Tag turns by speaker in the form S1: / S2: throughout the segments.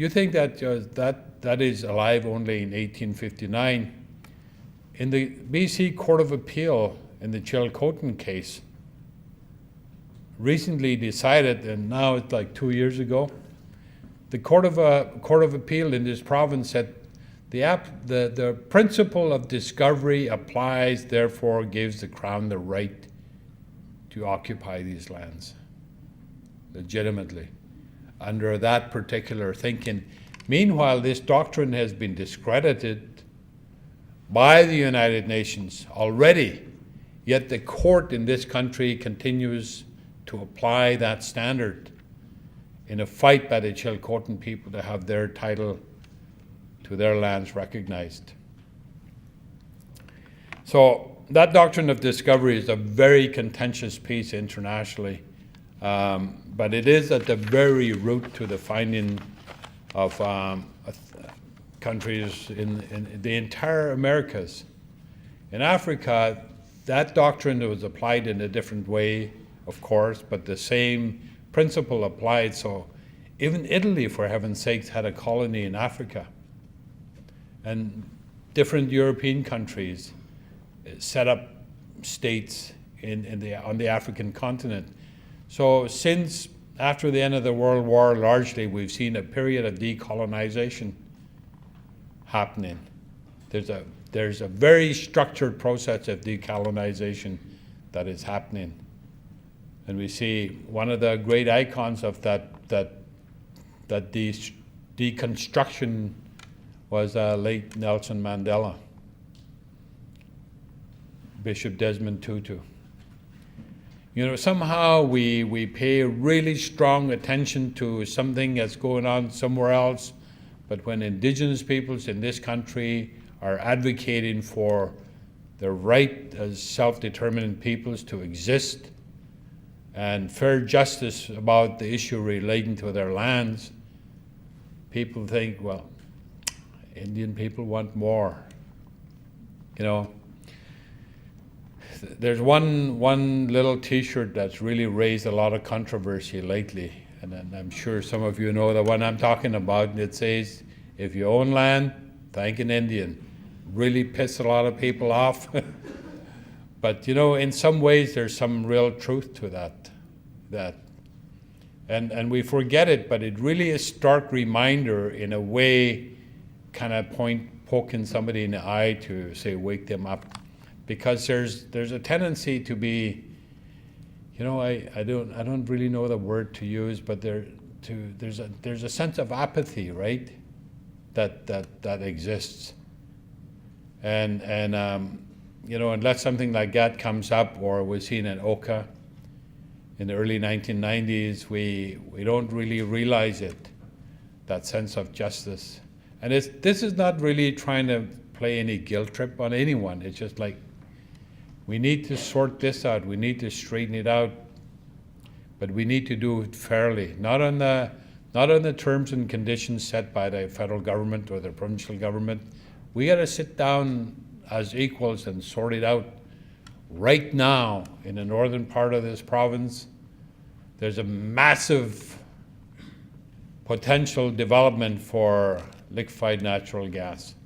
S1: You think that that is alive only in 1859. In the BC Court of Appeal in the Chilcotin case, recently decided, and now it's like 2 years ago, the Court of Appeal in this province said the principle of discovery applies, therefore gives the Crown the right to occupy these lands legitimately under that particular thinking. Meanwhile, this doctrine has been discredited by the United Nations already, yet the court in this country continues to apply that standard in a fight by the Chilcotin people to have their title to their lands recognized. So that doctrine of discovery is a very contentious piece internationally, but it is at the very root to the finding of countries in the entire Americas. In Africa, that doctrine was applied in a different way, of course, but the same principle applied. So even Italy, for heaven's sakes, had a colony in Africa. And different European countries set up states on the African continent. So since after the end of the World War, largely, we've seen a period of decolonization happening. There's a very structured process of decolonization that is happening. And we see one of the great icons of that deconstruction was late Nelson Mandela, Bishop Desmond Tutu. You know, somehow we pay really strong attention to something that's going on somewhere else, but when Indigenous peoples in this country are advocating for their right as self-determining peoples to exist and fair justice about the issue relating to their lands, people think, well, Indian people want more. You know, there's one little T-shirt that's really raised a lot of controversy lately, and I'm sure some of you know the one I'm talking about. It says, if you own land, thank an Indian. Really pissed a lot of people off. But you know, in some ways there's some real truth to that. And we forget it, but it really is a stark reminder in a way, kind of poking somebody in the eye to say, wake them up. Because there's a tendency to be, you know, I don't really know the word to use, but there's a sense of apathy, right? That exists. And you know, unless something like that comes up, or we've seen in Oka in the early 1990s, we don't really realize it, that sense of justice. And this is not really trying to play any guilt trip on anyone. It's just like, we need to sort this out. We need to straighten it out, but we need to do it fairly, not on the terms and conditions set by the federal government or the provincial government. We got to sit down as equals and sort it out. Right now, in the northern part of this province, there's a massive potential development for liquefied natural gas.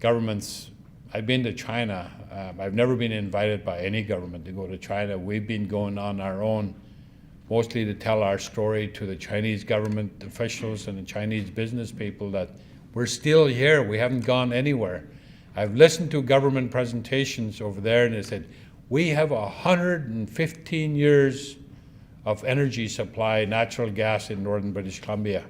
S1: Governments, I've been to China. I've never been invited by any government to go to China. We've been going on our own, mostly to tell our story to the Chinese government officials and the Chinese business people that we're still here, we haven't gone anywhere. I've listened to government presentations over there, and they said, we have 115 years of energy supply, natural gas in northern British Columbia.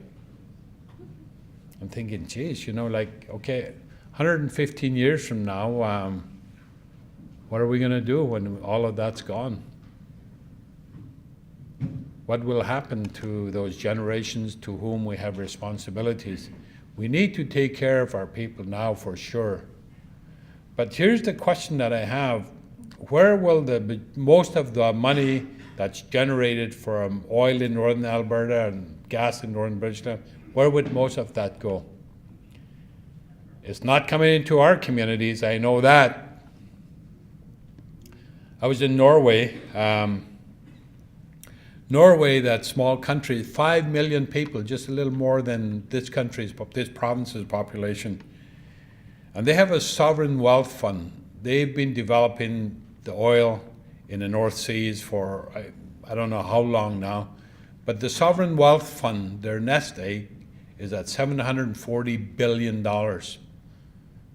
S1: I'm thinking, geez, you know, like, okay, 115 years from now, what are we going to do when all of that's gone? What will happen to those generations to whom we have responsibilities? We need to take care of our people now for sure. But here's the question that I have. Where will most of the money that's generated from oil in northern Alberta and gas in northern British Columbia, where would most of that go? It's not coming into our communities, I know that. I was in Norway. Norway, that small country, 5 million people, just a little more than this province's population. And they have a sovereign wealth fund. They've been developing the oil in the North Seas for I don't know how long now. But the sovereign wealth fund, their nest egg, is at $740 billion.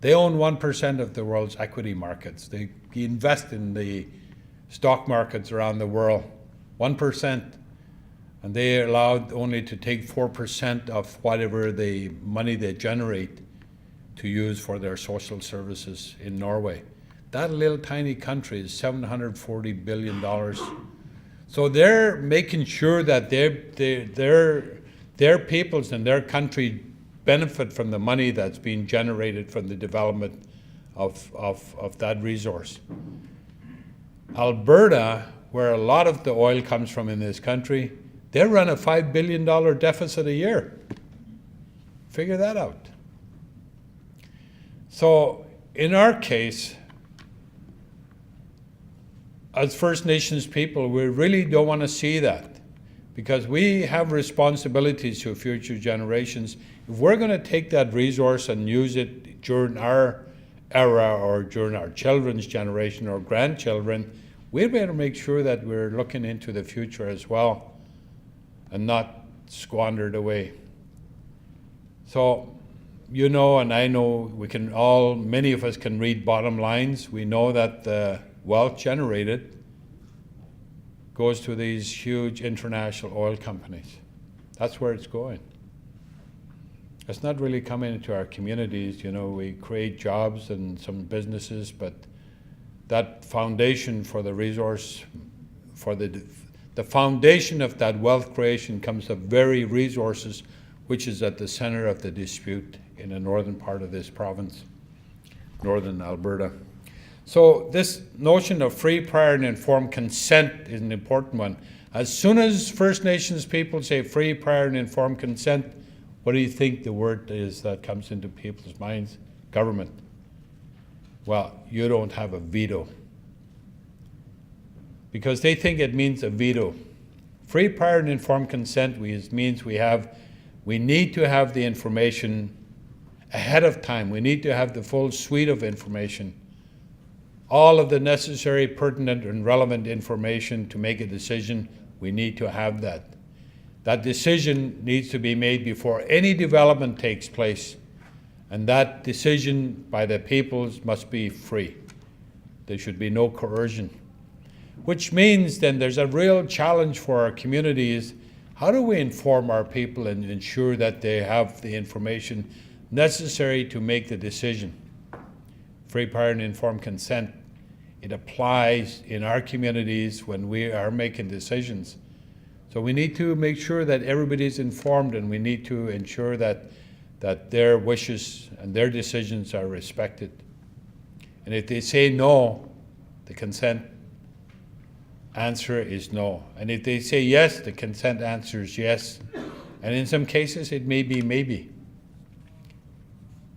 S1: They own 1% of the world's equity markets. They invest in the stock markets around the world, 1%. And they are allowed only to take 4% of whatever the money they generate to use for their social services in Norway. That little tiny country is $740 billion. So they're making sure that their peoples and their country benefit from the money that's being generated from the development of that resource. Alberta, where a lot of the oil comes from in this country, they run a $5 billion deficit a year. Figure that out. So in our case, as First Nations people, we really don't want to see that, because we have responsibilities to future generations. If we're going to take that resource and use it during our era or during our children's generation or grandchildren, we better make sure that we're looking into the future as well and not squandered away. So, you know, and I know many of us can read bottom lines. We know that the wealth generated goes to these huge international oil companies. That's where it's going. It's not really coming into our communities. You know, we create jobs and some businesses, but that foundation for the resource, for the foundation of that wealth creation comes the very resources which is at the center of the dispute in the northern part of this province, northern Alberta. So this notion of free, prior, and informed consent is an important one. As soon as First Nations people say free, prior, and informed consent, what do you think the word is that comes into people's minds? Government. Well, you don't have a veto. Because they think it means a veto. Free, prior, and informed consent means we need to have the information ahead of time. We need to have the full suite of information. All of the necessary, pertinent, and relevant information to make a decision, we need to have that. That decision needs to be made before any development takes place. And that decision by the peoples must be free. There should be no coercion. Which means then there's a real challenge for our communities. How do we inform our people and ensure that they have the information necessary to make the decision? Free, prior, and informed consent. It applies in our communities when we are making decisions. So we need to make sure that everybody's informed, and we need to ensure that their wishes and their decisions are respected. And if they say no, the consent answer is no. And if they say yes, the consent answer is yes. And in some cases, it may be maybe,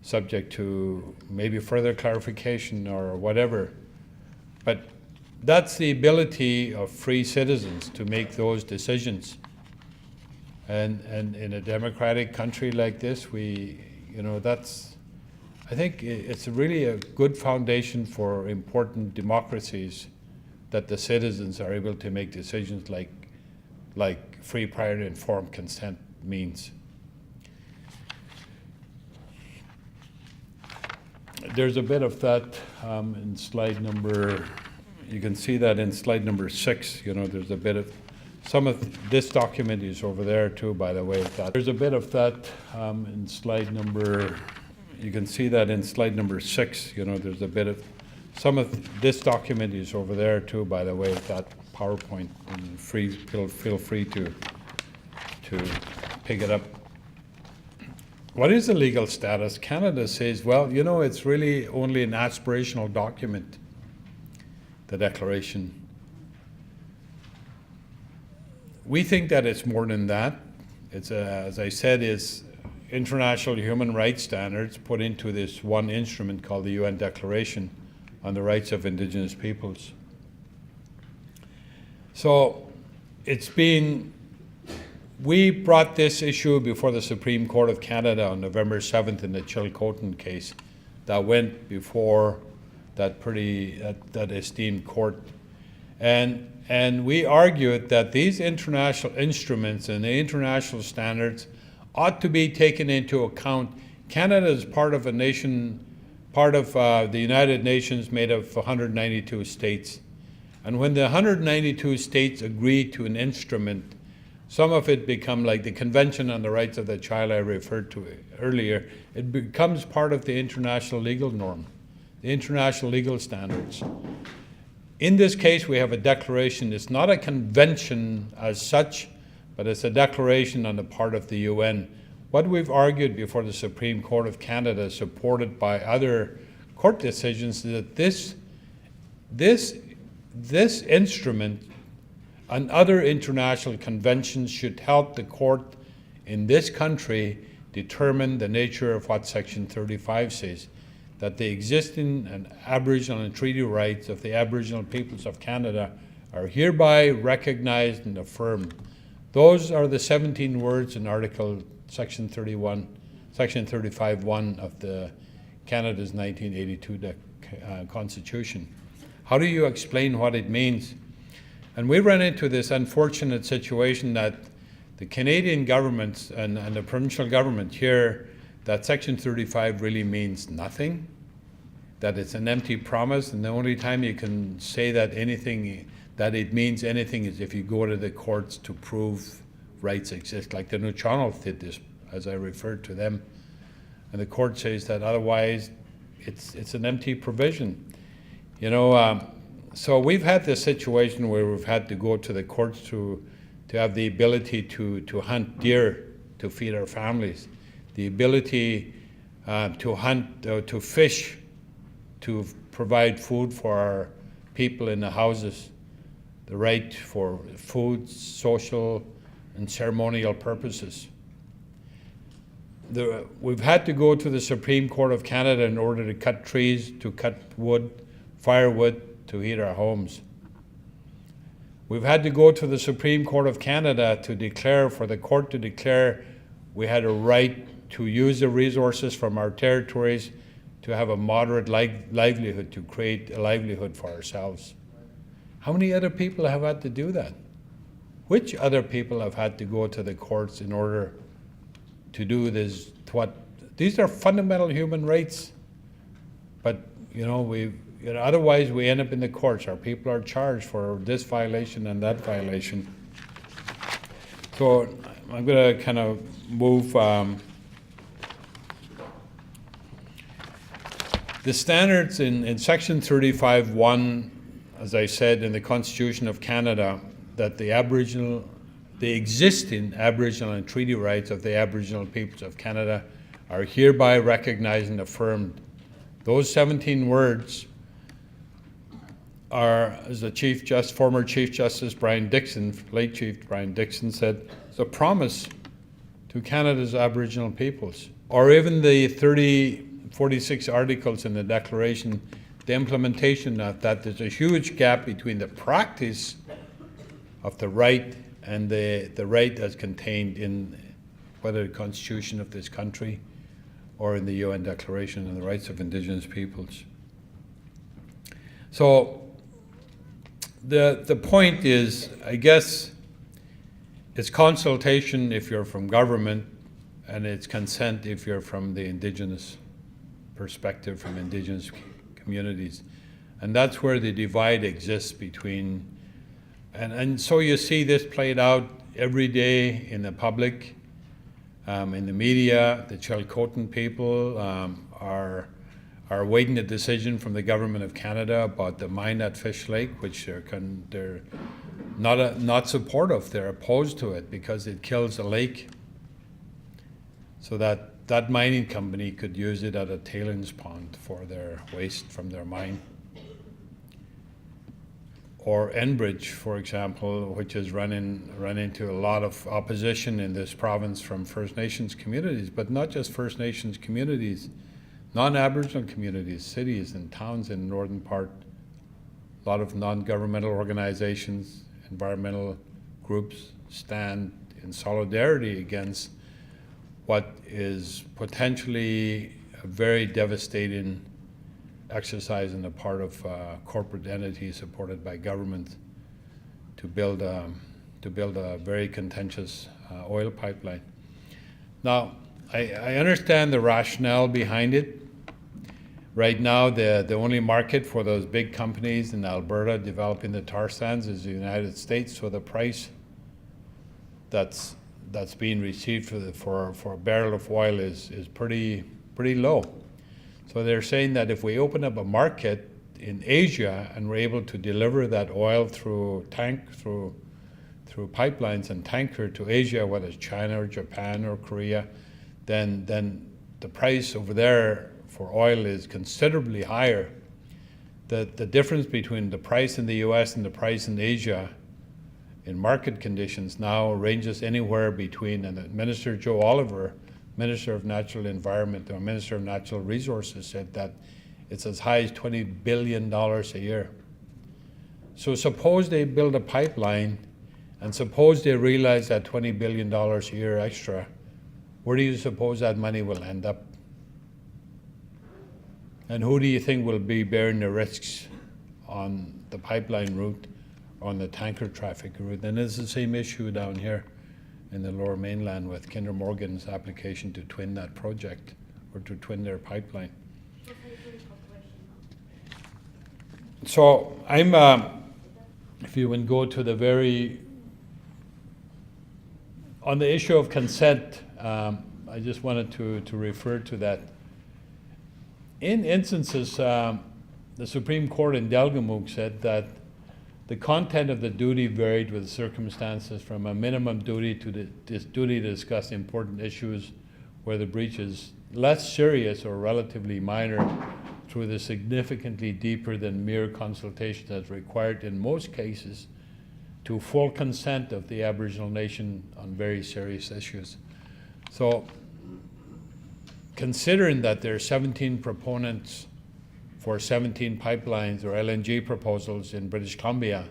S1: subject to maybe further clarification or whatever. But that's the ability of free citizens to make those decisions. And in a democratic country like this, I think it's really a good foundation for important democracies that the citizens are able to make decisions like free, prior, and informed consent means. There's a bit of that in slide number, you can see that in slide number 6, there's a bit of, some of this document is over there too, by the way. There's a bit of that in slide number, you can see that in slide number 6, there's a bit of, some of this document is over there too, by the way, that PowerPoint, and feel free to pick it up. What is the legal status? Canada says, well, it's really only an aspirational document, the declaration. We think that it's more than that. It's, as I said, is international human rights standards put into this one instrument called the UN Declaration on the Rights of Indigenous Peoples. So we brought this issue before the Supreme Court of Canada on November 7th in the Tl'azt'en case that went before that esteemed court. And we argued that these international instruments and the international standards ought to be taken into account. Canada is part of the United Nations made of 192 states. And when the 192 states agree to an instrument, some of it become like the Convention on the Rights of the Child I referred to earlier, it becomes part of the international legal norm, the international legal standards. In this case, we have a declaration. It's not a convention as such, but it's a declaration on the part of the UN. What we've argued before the Supreme Court of Canada, supported by other court decisions, is that this instrument and other international conventions should help the court in this country determine the nature of what Section 35 says, that the existing and Aboriginal and treaty rights of the Aboriginal peoples of Canada are hereby recognized and affirmed. Those are the 17 words in Section 35(1) of the Canada's 1982 Constitution. How do you explain what it means? And we ran into this unfortunate situation that the Canadian government and the provincial government here, that Section 35 really means nothing, that it's an empty promise, and the only time you can say that it means anything is if you go to the courts to prove rights exist, like the Nuu-chah-nulth did this, as I referred to them. And the court says that otherwise it's an empty provision. So we've had this situation where we've had to go to the courts to have the ability to hunt deer to feed our families, the ability to hunt, to fish, to provide food for our people in the houses, the right for food, social and ceremonial purposes. We've had to go to the Supreme Court of Canada in order to cut trees, to cut wood, firewood, to heat our homes. We've had to go to the Supreme Court of Canada for the court to declare we had a right to use the resources from our territories to have a moderate livelihood, to create a livelihood for ourselves. How many other people have had to do that? Which other people have had to go to the courts in order to do this? These are fundamental human rights, but otherwise we end up in the courts. Our people are charged for this violation and that violation. So I'm going to kind of move. The standards in Section 35(1), as I said, in the Constitution of Canada, that the existing Aboriginal and treaty rights of the Aboriginal peoples of Canada are hereby recognized and affirmed. Those 17 words are, as the former Chief Justice Brian Dixon, late Chief Brian Dixon said, it's a promise to Canada's Aboriginal peoples. Or even the 46 articles in the Declaration, the implementation of that, there's a huge gap between the practice of the right and the right as contained in whether the Constitution of this country or in the UN Declaration on the Rights of Indigenous Peoples. So the point is, I guess, it's consultation if you're from government, and it's consent if you're from the Indigenous perspective, from Indigenous communities. And that's where the divide exists between, and so you see this played out every day in the public, in the media. The Tl'azt'en people are awaiting a decision from the government of Canada about the mine at Fish Lake, which they're not supportive. They're opposed to it because it kills a lake, so that mining company could use it at a tailings pond for their waste from their mine. Or Enbridge, for example, which has run into a lot of opposition in this province from First Nations communities, but not just First Nations communities, non-Aboriginal communities, cities and towns in the northern part, a lot of non-governmental organizations, environmental groups stand in solidarity against what is potentially a very devastating exercise on the part of corporate entities supported by government to build a very contentious oil pipeline. Now, I understand the rationale behind it. Right now, the only market for those big companies in Alberta developing the tar sands is the United States, so the price that's being received for a barrel of oil is pretty low. So they're saying that if we open up a market in Asia and we're able to deliver that oil through pipelines and tanker to Asia, whether it's China or Japan or Korea, then the price over there for oil is considerably higher. The difference between the price in the US and the price in Asia in market conditions now ranges anywhere between, and Minister Joe Oliver, Minister of Natural Environment or Minister of Natural Resources, said that it's as high as $20 billion a year. So suppose they build a pipeline and suppose they realize that $20 billion a year extra, where do you suppose that money will end up? And who do you think will be bearing the risks on the pipeline route, on the tanker traffic route? And it's the same issue down here in the Lower Mainland with Kinder Morgan's application to twin that project or to twin their pipeline. So I'm, if you would go to the very, on the issue of consent, I just wanted to refer to that. In instances, the Supreme Court in Delgamuukw said that the content of the duty varied with circumstances from a minimum duty to this duty to discuss important issues where the breach is less serious or relatively minor through the significantly deeper than mere consultation that's required in most cases to full consent of the Aboriginal nation on very serious issues. So considering that there are 17 proponents for 17 pipelines or LNG proposals in British Columbia,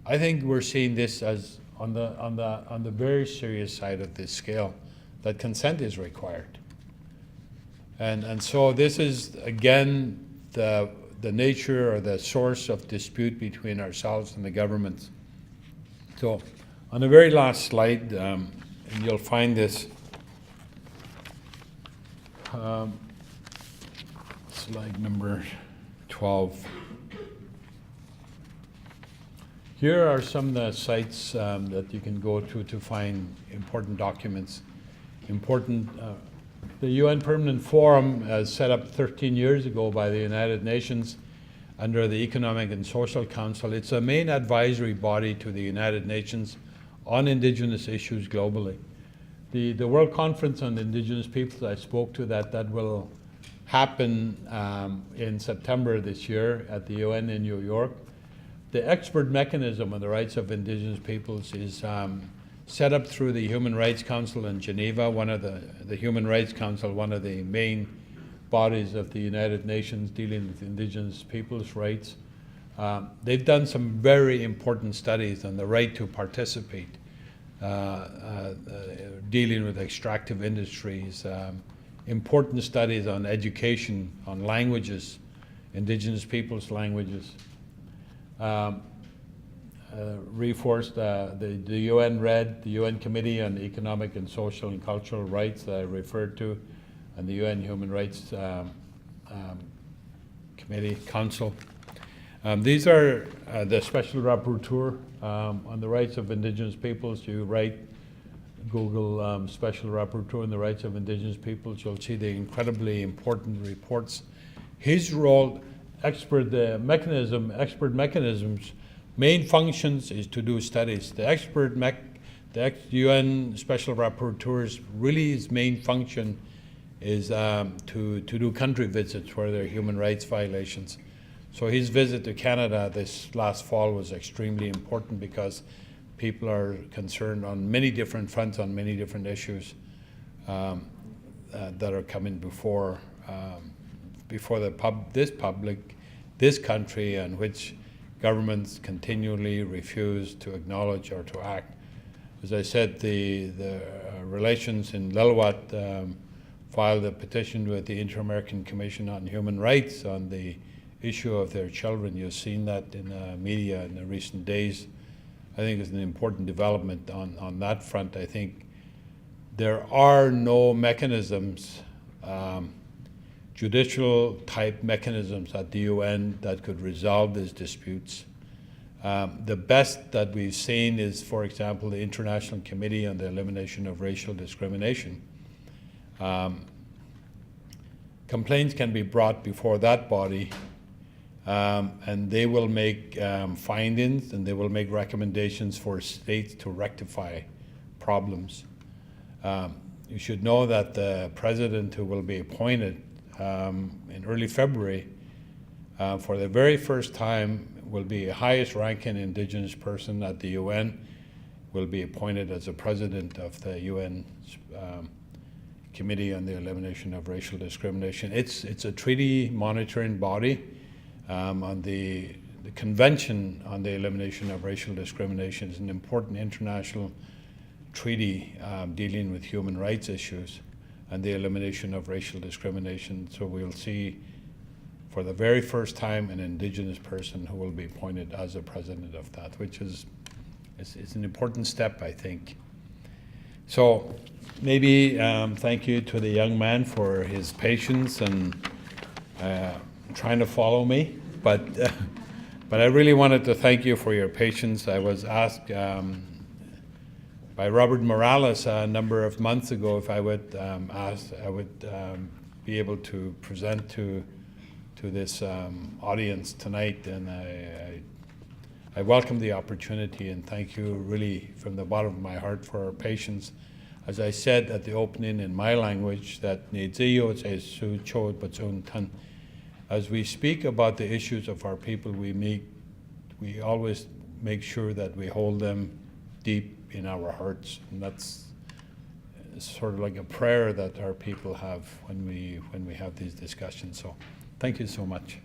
S1: I think we're seeing this as on the very serious side of this scale, that consent is required. And so this is again the nature or the source of dispute between ourselves and the government. So on the very last slide, and you'll find this slide number 12. Here are some of the sites that you can go to find important documents. The UN Permanent Forum, set up 13 years ago by the United Nations under the Economic and Social Council. It's a main advisory body to the United Nations on Indigenous issues globally. The World Conference on Indigenous Peoples, I spoke to that will happen in September this year at the UN in New York. The expert mechanism on the rights of Indigenous peoples is set up through the Human Rights Council in Geneva, the Human Rights Council, one of the main bodies of the United Nations dealing with Indigenous peoples' rights. They've done some very important studies on the right to participate, dealing with extractive industries, important studies on education, on languages, Indigenous peoples' languages. Reinforced the UN RED, the UN Committee on Economic and Social and Cultural Rights that I referred to, and the UN Human Rights Committee, Council. These are the Special Rapporteur on the Rights of Indigenous Peoples. You write Google Special Rapporteur on the Rights of Indigenous Peoples, you'll see the incredibly important reports. His role, expert mechanisms, main functions is to do studies. The UN Special Rapporteur's really his main function is to do country visits where there are human rights violations. So his visit to Canada this last fall was extremely important because people are concerned on many different fronts, on many different issues that are coming before this country, and which governments continually refuse to acknowledge or to act. As I said, the relations in Lil'wat filed a petition with the Inter-American Commission on Human Rights on the issue of their children. You've seen that in the media in the recent days. I think it's an important development on that front. I think there are no mechanisms, judicial type mechanisms at the UN that could resolve these disputes. The best that we've seen is, for example, the International Committee on the Elimination of Racial Discrimination. Complaints can be brought before that body, and they will make findings and they will make recommendations for states to rectify problems. You should know that the president who will be appointed in early February, for the very first time, will be a highest ranking Indigenous person at the UN, will be appointed as the president of the UN Committee on the Elimination of Racial Discrimination. It's a treaty monitoring body. On the Convention on the Elimination of Racial Discrimination is an important international treaty dealing with human rights issues and the elimination of racial discrimination. So we'll see for the very first time an Indigenous person who will be appointed as the president of that, which is an important step, I think. So maybe thank you to the young man for his patience and trying to follow me, but I really wanted to thank you for your patience. I was asked by Robert Morales a number of months ago if I would be able to present to this audience tonight, and I welcome the opportunity and thank you really from the bottom of my heart for your patience. As I said at the opening in my language, that as we speak about the issues of our people, we always make sure that we hold them deep in our hearts, and that's sort of like a prayer that our people have when we have these discussions. So thank you so much.